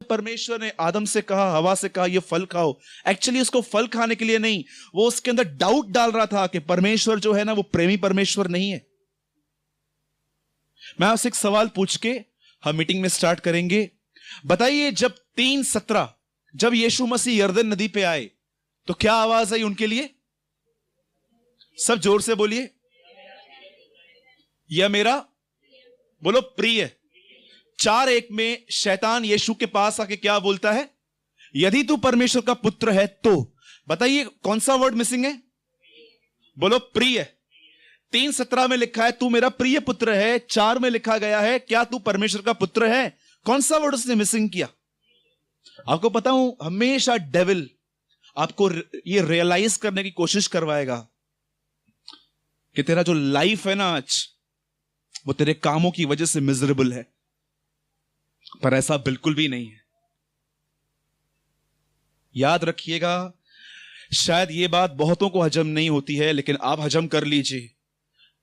परमेश्वर ने आदम से कहा, हवा से कहा, ये फल खाओ, एक्चुअली उसको फल खाने के लिए नहीं, वो उसके अंदर डाउट डाल रहा था कि परमेश्वर जो है ना वो प्रेमी परमेश्वर नहीं है। मैं आपसे एक सवाल पूछ के हम मीटिंग में स्टार्ट करेंगे। बताइए, जब 3:17 जब यीशु मसीह यरदन नदी पे आए तो क्या आवाज आई उनके लिए? सब जोर से बोलिए, यह मेरा, बोलो, प्रिय। 4:1 में शैतान यीशु के पास आके क्या बोलता है? यदि तू परमेश्वर का पुत्र है तो। बताइए कौन सा वर्ड मिसिंग है? बोलो, प्रिय। 3:17 में लिखा है तू मेरा प्रिय पुत्र है, 4 में लिखा गया है क्या तू परमेश्वर का पुत्र है? कौन सा वर्ड उसने मिसिंग किया? आपको पता हूं, हमेशा डेविल आपको ये रियलाइज करने की कोशिश करवाएगा कि तेरा जो लाइफ है ना आज, वो तेरे कामों की वजह से मिजरेबल है, पर ऐसा बिल्कुल भी नहीं है। याद रखिएगा, शायद ये बात बहुतों को हजम नहीं होती है, लेकिन आप हजम कर लीजिए।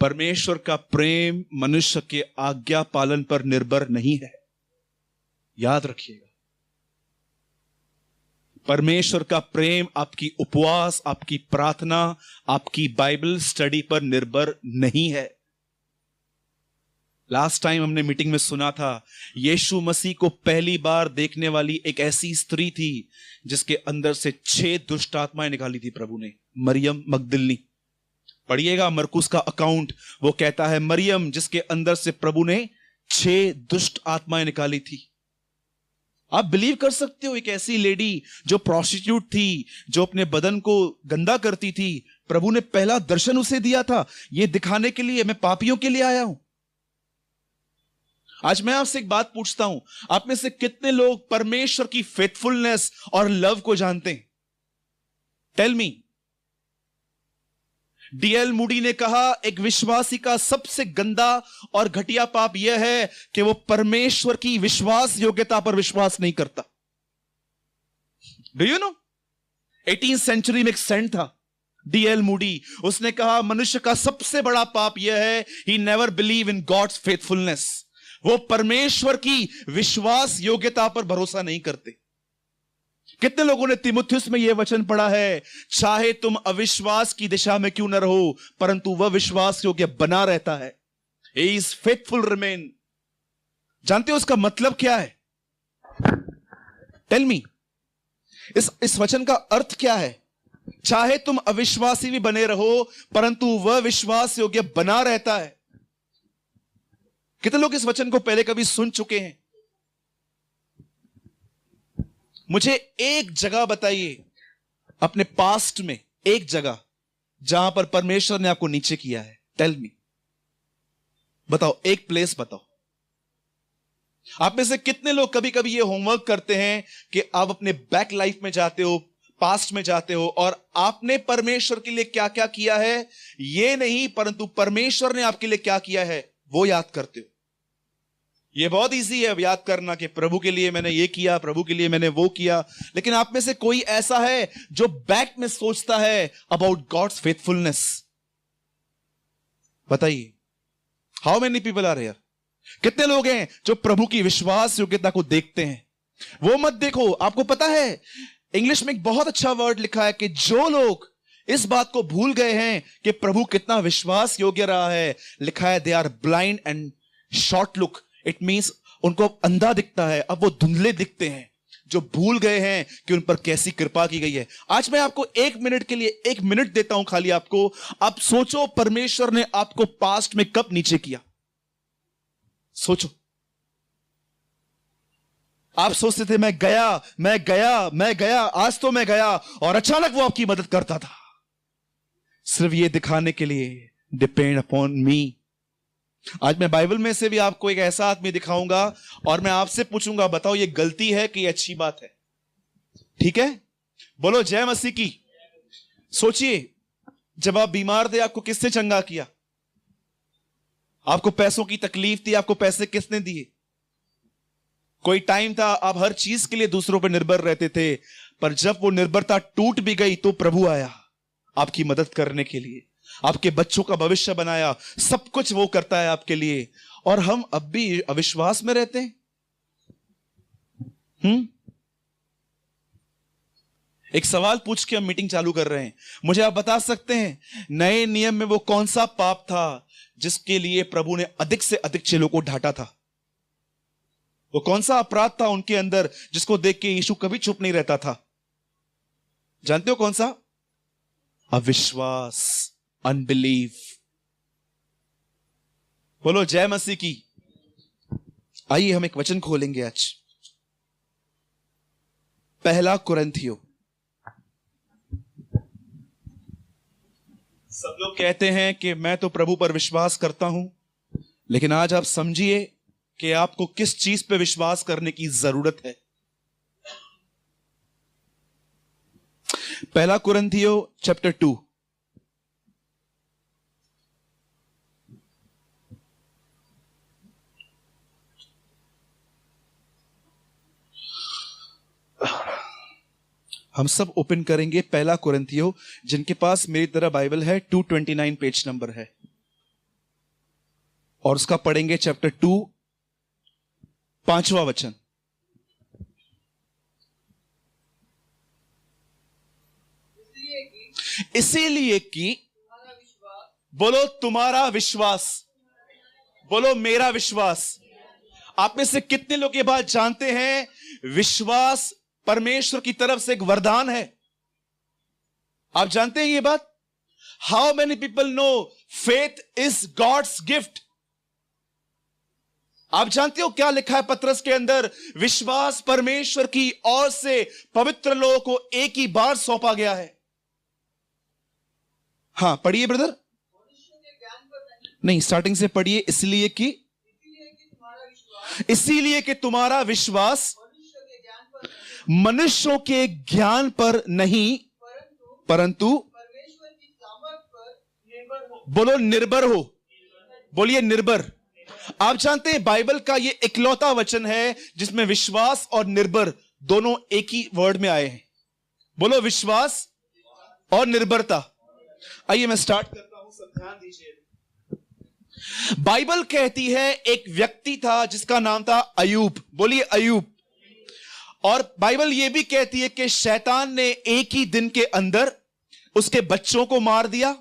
परमेश्वर का प्रेम मनुष्य के आज्ञा पालन पर निर्भर नहीं है। याद रखिएगा, परमेश्वर का प्रेम आपकी उपवास, आपकी प्रार्थना, आपकी बाइबल स्टडी पर निर्भर नहीं है। लास्ट टाइम हमने मीटिंग में सुना था, यीशु मसीह को पहली बार देखने वाली एक ऐसी स्त्री थी जिसके अंदर से 6 दुष्ट आत्माएं निकाली थी प्रभु ने, मरियम मगदलिनी। पढ़िएगा मरकुस का अकाउंट, वो कहता है मरियम जिसके अंदर से प्रभु ने 6 दुष्ट आत्माएं निकाली थी। आप बिलीव कर सकते हो, एक ऐसी लेडी जो प्रोस्टिट्यूट थी, जो अपने बदन को गंदा करती थी, प्रभु ने पहला दर्शन उसे दिया था, यह दिखाने के लिए मैं पापियों के लिए आया हूं। आज मैं आपसे एक बात पूछता हूं, आप में से कितने लोग परमेश्वर की फेथफुलनेस और लव को जानते हैं? Tell me. डीएल मूडी ने कहा एक विश्वासी का सबसे गंदा और घटिया पाप यह है कि वो परमेश्वर की विश्वास योग्यता पर विश्वास नहीं करता। Do you know, 18th century में एक सेंट था डीएल मूडी, उसने कहा मनुष्य का सबसे बड़ा पाप यह है ही never believe in God's faithfulness. वो परमेश्वर की विश्वास योग्यता पर भरोसा नहीं करते। कितने लोगों ने तीमुथियुस में यह वचन पढ़ा है, चाहे तुम अविश्वास की दिशा में क्यों न रहो परंतु वह विश्वास योग्य बना रहता है। He is faithful remain। जानते हो उसका मतलब क्या है? टेल मी, इस वचन का अर्थ क्या है? चाहे तुम अविश्वासी भी बने रहो परंतु वह विश्वास योग्य बना रहता है। कितने लोग इस वचन को पहले कभी सुन चुके हैं? मुझे एक जगह बताइए अपने पास्ट में, एक जगह जहां पर परमेश्वर ने आपको नीचे किया है। टेल मी, बताओ, एक प्लेस बताओ। आप में से कितने लोग कभी कभी ये होमवर्क करते हैं कि आप अपने बैक लाइफ में जाते हो, पास्ट में जाते हो और आपने परमेश्वर के लिए क्या क्या किया है ये नहीं, परंतु परमेश्वर ने आपके लिए क्या किया है वो याद करते हो। ये बहुत इजी है याद करना कि प्रभु के लिए मैंने ये किया, प्रभु के लिए मैंने वो किया, लेकिन आप में से कोई ऐसा है जो बैक में सोचता है अबाउट गॉड्स फेथफुलनेस? बताइए, how many people are here? कितने लोग हैं जो प्रभु की विश्वास योग्यता को देखते हैं? वो मत देखो। आपको पता है इंग्लिश में एक बहुत अच्छा वर्ड लिखा है कि जो लोग इस बात को भूल गए हैं कि प्रभु कितना विश्वास योग्य रहा है, लिखा है they are blind and short look. It means उनको अंधा दिखता है, अब वो धुंधले दिखते हैं, जो भूल गए हैं कि उन पर कैसी कृपा की गई है। आज मैं आपको 1 मिनट के लिए 1 मिनट देता हूं खाली आपको। आप सोचो परमेश्वर ने आपको पास्ट में कब नीचे किया? सोचो। आप सोचते थे मैं गया, आज तो मैं गया, और अचानक वो आपकी मदद करता था, सिर्फ ये दिखाने के लिए डिपेंड अपॉन मी। आज मैं बाइबल में से भी आपको एक ऐसा आदमी दिखाऊंगा और मैं आपसे पूछूंगा बताओ ये गलती है कि ये अच्छी बात है? ठीक है, बोलो जय मसीह की। सोचिए, जब आप बीमार थे आपको किसने चंगा किया? आपको पैसों की तकलीफ थी, आपको पैसे किसने दिए? कोई टाइम था आप हर चीज के लिए दूसरों पर निर्भर रहते थे, पर जब वो निर्भरता टूट भी गई तो प्रभु आया आपकी मदद करने के लिए, आपके बच्चों का भविष्य बनाया, सब कुछ वो करता है आपके लिए। और हम अब भी अविश्वास में रहते हैं। एक सवाल पूछ के हम मीटिंग चालू कर रहे हैं। मुझे आप बता सकते हैं नए नियम में वो कौन सा पाप था जिसके लिए प्रभु ने अधिक से अधिक चेलों को ढांटा था? वो कौन सा अपराध था उनके अंदर जिसको देख के यीशु कभी चुप नहीं रहता था? जानते हो कौन सा? अविश्वास, अनबिलीफ। बोलो जय मसीह की। आइए हम एक वचन खोलेंगे आज, पहला कुरिन्थियों। सब लोग कहते हैं कि मैं तो प्रभु पर विश्वास करता हूं, लेकिन आज आप समझिए कि आपको किस चीज पे विश्वास करने की जरूरत है। पहला कुरिन्थियों चैप्टर 2। हम सब ओपन करेंगे पहला कुरिन्थियों। जिनके पास मेरी तरह बाइबल है 229 पेज नंबर है, और उसका पढ़ेंगे चैप्टर 2 5वां वचन। इसीलिए कि बोलो तुम्हारा विश्वास, बोलो मेरा विश्वास। आप में से कितने लोग ये बात जानते हैं विश्वास परमेश्वर की तरफ से एक वरदान है? आप जानते हैं ये बात? How many people know faith is God's gift? आप जानते हो क्या लिखा है पत्रस के अंदर? विश्वास परमेश्वर की ओर से पवित्र लोगों को एक ही बार सौंपा गया है। हां पढ़िए ब्रदर। नहीं, स्टार्टिंग से पढ़िए। इसलिए कि तुम्हारा विश्वास मनुष्यों के ज्ञान पर नहीं परंतु बोलो निर्भर हो। बोलिए निर्भर। आप जानते हैं बाइबल का ये इकलौता वचन है जिसमें विश्वास और निर्भर दोनों एक ही वर्ड में आए हैं। बोलो विश्वास और निर्भरता। आइए मैं स्टार्ट करता हूं, सब ध्यान दीजिए। बाइबल कहती है एक व्यक्ति था जिसका नाम था अयूब। बोलिए अयूब। और बाइबल यह भी कहती है कि शैतान ने एक ही दिन के अंदर उसके बच्चों को मार दिया,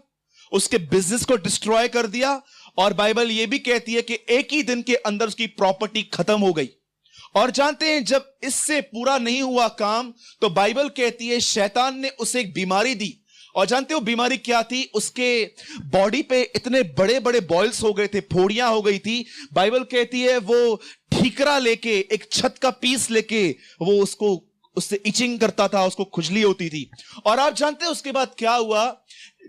उसके बिजनेस को डिस्ट्रॉय कर दिया, और बाइबल यह भी कहती है कि एक ही दिन के अंदर उसकी प्रॉपर्टी खत्म हो गई। और जानते हैं जब इससे पूरा नहीं हुआ काम तो बाइबल कहती है शैतान ने उसे एक बीमारी दी। और जानते हो बीमारी क्या थी? उसके बॉडी पे इतने बड़े बड़े बॉयल्स हो गए थे, फोड़ियां हो गई थी। बाइबल कहती है वो ठीकरा लेके, एक छत का पीस लेके वो उससे इचिंग करता था, उसको खुजली होती थी। और आप जानते हैं उसके बाद क्या हुआ?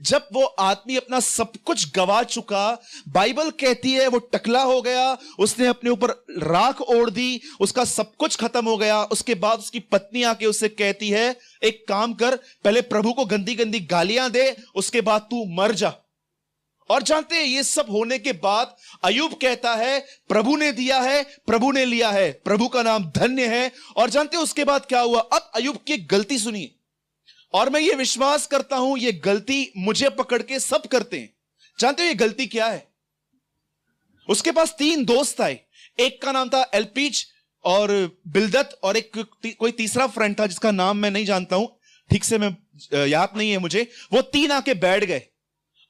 जब वो आदमी अपना सब कुछ गवा चुका, बाइबल कहती है वो टकला हो गया, उसने अपने ऊपर राख ओढ़ दी, उसका सब कुछ खत्म हो गया। उसके बाद उसकी पत्नी आके उससे कहती है एक काम कर, पहले प्रभु को गंदी गंदी गालियां दे, उसके बाद तू मर जा। और जानते हैं ये सब होने के बाद अयूब कहता है प्रभु ने दिया है, प्रभु ने लिया है, प्रभु का नाम धन्य है। और जानते हैं उसके बाद क्या हुआ? अब अयूब की एक गलती सुनिए, और मैं ये विश्वास करता हूं ये गलती मुझे पकड़ के सब करते हैं। जानते हो ये गलती क्या है? उसके पास 3 दोस्त आए, एक का नाम था एल्पीज और बिलदत, और एक कोई तीसरा फ्रेंड था जिसका नाम मैं नहीं जानता हूं ठीक से, मैं याद नहीं है मुझे। वो 3 आके बैठ गए।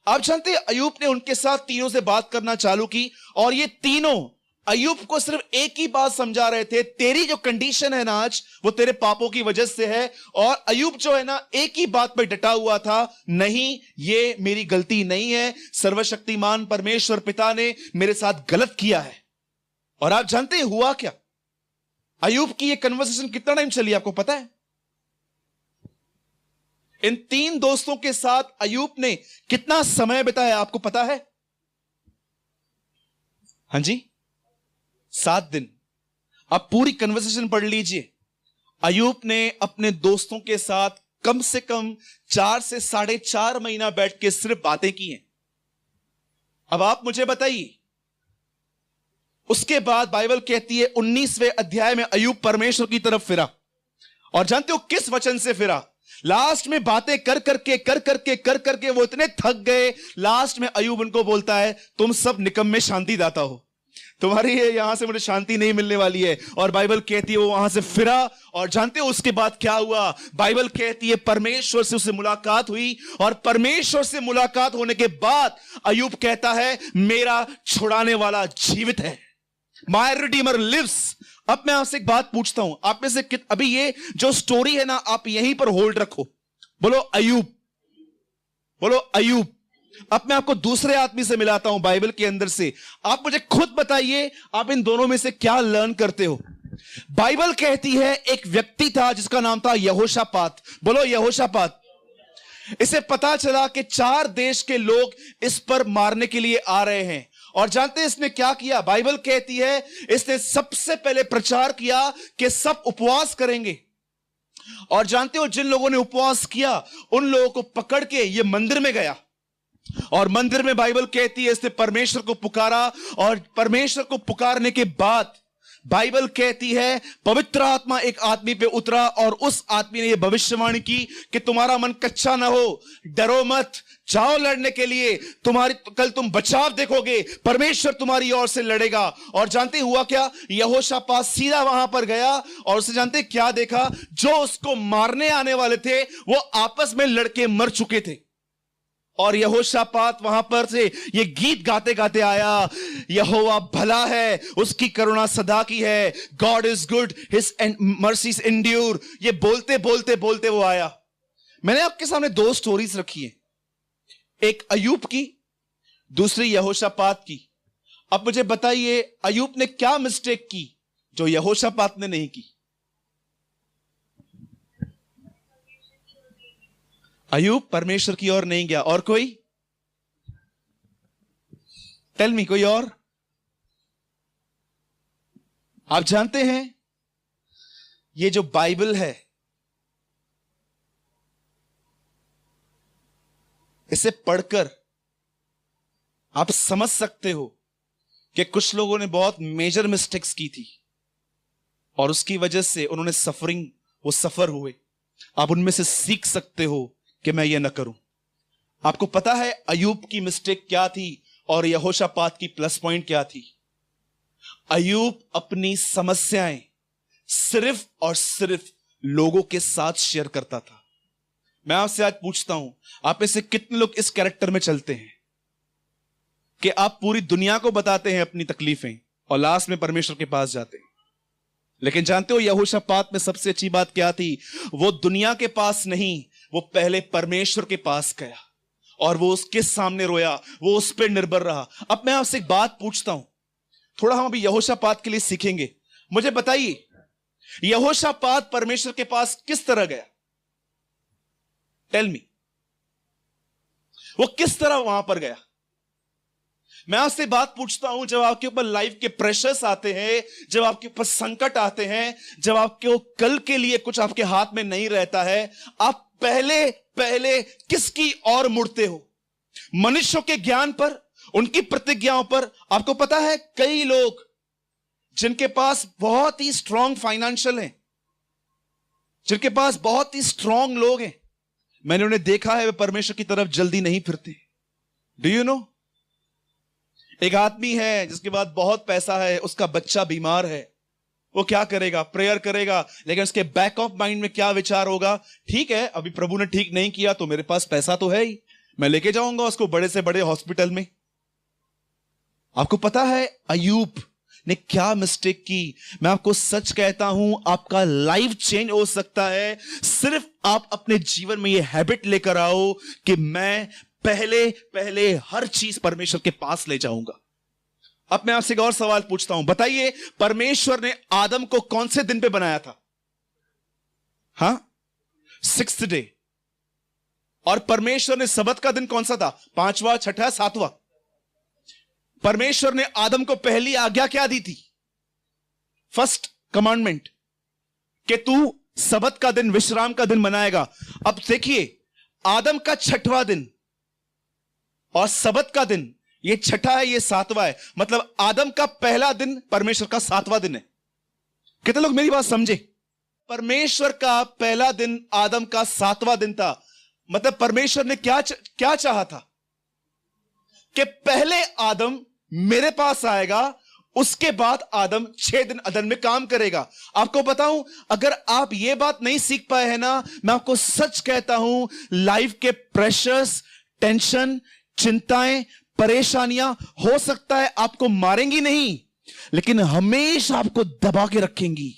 आप जानते हैं अयूब ने उनके साथ तीनों से बात करना चालू की, और ये तीनों अयूब को सिर्फ एक ही बात समझा रहे थे, तेरी जो कंडीशन है ना आज वो तेरे पापों की वजह से है। और अयूब जो है ना एक ही बात पर डटा हुआ था, नहीं ये मेरी गलती नहीं है, सर्वशक्तिमान परमेश्वर पिता ने मेरे साथ गलत किया है। और आप जानते हैं हुआ क्या? अयूब की ये कन्वर्सेशन कितना टाइम चली आपको पता है? इन 3 दोस्तों के साथ अयूब ने कितना समय बिताया आपको पता है? हां जी, 7 दिन। अब पूरी कन्वर्सेशन पढ़ लीजिए। अयूब ने अपने दोस्तों के साथ कम से कम 4 से 4.5 महीना बैठ के सिर्फ बातें की हैं। अब आप मुझे बताइए, उसके बाद बाइबल कहती है 19वें अध्याय में अयूब परमेश्वर की तरफ फिरा। और जानते हो किस वचन से फिरा? लास्ट में बातें कर करके वो इतने थक गए, लास्ट में अयूब उनको बोलता है तुम सब निकम्मे शांतिदाता हो, तुम्हारी यहां से मुझे शांति नहीं मिलने वाली है। और बाइबल कहती है वो वहां से फिरा, और जानते हो उसके बाद क्या हुआ? बाइबल कहती है परमेश्वर से उससे मुलाकात हुई, और परमेश्वर से मुलाकात होने के बाद अय्यूब कहता है मेरा छुड़ाने वाला जीवित है, माय रिडीमर लिव्स। अब मैं आपसे एक बात पूछता हूं, आप में से अभी ये जो स्टोरी है ना, आप यहीं पर होल्ड रखो, बोलो अय्यूब, बोलो अय्यूब। अब मैं आपको दूसरे आदमी से मिलाता हूं बाइबल के अंदर से, आप मुझे खुद बताइए आप इन दोनों में से क्या लर्न करते हो। बाइबल कहती है एक व्यक्ति था जिसका नाम था यहोशापात, बोलो यहोशापात। इसे पता चला कि 4 देश के लोग इस पर मारने के लिए आ रहे हैं, और जानते हैं इसने क्या किया? बाइबल कहती है इसने सबसे पहले प्रचार किया कि सब उपवास करेंगे, और जानते हो जिन लोगों ने उपवास किया उन लोगों को पकड़ के ये मंदिर में गया, और मंदिर में बाइबल कहती है इसने परमेश्वर को पुकारा, और परमेश्वर को पुकारने के बाद बाइबल कहती है पवित्र आत्मा एक आदमी पे उतरा, और उस आदमी ने यह भविष्यवाणी की कि तुम्हारा मन कच्चा ना हो, डरो मत, जाओ लड़ने के लिए, कल तुम बचाव देखोगे, परमेश्वर तुम्हारी ओर से लड़ेगा। और जानते हुआ क्या? यहोशापात सीधा वहां पर गया, और उसे जानते क्या देखा? जो उसको मारने आने वाले थे वो आपस में लड़के मर चुके थे, और यहोशापात वहां पर से ये गीत गाते गाते आया, यहोवा भला है, उसकी करुणा सदा की है, God is good, his mercies endure. ये बोलते बोलते बोलते वो आया। मैंने आपके सामने 2 स्टोरीज रखी है, एक अय्यूब की, दूसरी यहोशापात की। अब मुझे बताइए अय्यूब ने क्या मिस्टेक की जो यहोशापात ने नहीं की? अय्यूब परमेश्वर की ओर नहीं गया। और कोई? टेल मी, कोई और? आप जानते हैं ये जो बाइबल है इसे पढ़कर आप समझ सकते हो कि कुछ लोगों ने बहुत मेजर मिस्टेक्स की थी, और उसकी वजह से उन्होंने वो सफर हुए। आप उनमें से सीख सकते हो कि मैं ये ना करूं। आपको पता है अय्यूब की मिस्टेक क्या थी और यहोशापात की प्लस पॉइंट क्या थी? अय्यूब अपनी समस्याएं सिर्फ और सिर्फ लोगों के साथ शेयर करता था। मैं आपसे आज पूछता हूं, आप में से कितने लोग इस कैरेक्टर में चलते हैं कि आप पूरी दुनिया को बताते हैं अपनी तकलीफें और लास्ट में परमेश्वर के पास जाते हैं? लेकिन जानते हो यहोशापात में सबसे अच्छी बात क्या थी? वो दुनिया के पास नहीं, वो पहले परमेश्वर के पास गया और वो उसके सामने रोया, वो उस पर निर्भर रहा। अब मैं आपसे एक बात पूछता हूं, थोड़ा हम अभी यहोशापात के लिए सीखेंगे। मुझे बताइए यहोशापात परमेश्वर के पास किस तरह गया? टेल मी, वो किस तरह वहां पर गया? मैं आपसे बात पूछता हूं, जब आपके ऊपर लाइफ के प्रेशर्स आते हैं, जब आपके ऊपर संकट आते हैं, जब आपके कल के लिए कुछ आपके हाथ में नहीं रहता है, आप पहले किसकी ओर मुड़ते हो? मनुष्यों के ज्ञान पर, उनकी प्रतिज्ञाओं पर? आपको पता है कई लोग जिनके पास बहुत ही स्ट्रांग फाइनेंशियल हैं, जिनके पास बहुत ही स्ट्रांग लोग हैं, मैंने उन्हें देखा है वे परमेश्वर की तरफ जल्दी नहीं फिरते। Do you know? एक आदमी है जिसके पास बहुत पैसा है, उसका बच्चा बीमार है, वो क्या करेगा? प्रेयर करेगा, लेकिन उसके बैक ऑफ माइंड में क्या विचार होगा? ठीक है, अभी प्रभु ने ठीक नहीं किया तो मेरे पास पैसा तो है ही, मैं लेके जाऊंगा उसको बड़े से बड़े हॉस्पिटल में। आपको पता है अय्यूब ने क्या मिस्टेक की? मैं आपको सच कहता हूं, आपका लाइफ चेंज हो सकता है सिर्फ आप अपने जीवन में यह हैबिट लेकर आओ कि मैं पहले हर चीज परमेश्वर के पास ले जाऊंगा। अब मैं आपसे एक और सवाल पूछता हूं, बताइए परमेश्वर ने आदम को कौन से दिन पे बनाया था? हां, 6th डे। और परमेश्वर ने सबत का दिन कौन सा था? 5वां, 6ठा, 7वां? परमेश्वर ने आदम को पहली आज्ञा क्या दी थी? फर्स्ट कमांडमेंट, कि तू सबत का दिन, विश्राम का दिन मनाएगा। अब देखिए, आदम का 6वां दिन और सबत का दिन, ये 6ठा है, ये 7वां है, मतलब आदम का पहला दिन परमेश्वर का 7वां दिन है। कितने लोग मेरी बात समझे? परमेश्वर का पहला दिन आदम का 7वां दिन था। मतलब परमेश्वर ने क्या चाहा था? कि पहले आदम मेरे पास आएगा, उसके बाद आदम 6 दिन अदन में काम करेगा। आपको बताऊं, अगर आप ये बात नहीं सीख पाए हैं ना, मैं आपको सच कहता हूं, लाइफ के प्रेशर्स, टेंशन, चिंताएं, परेशानियां हो सकता है आपको मारेंगी नहीं, लेकिन हमेशा आपको दबा के रखेंगी।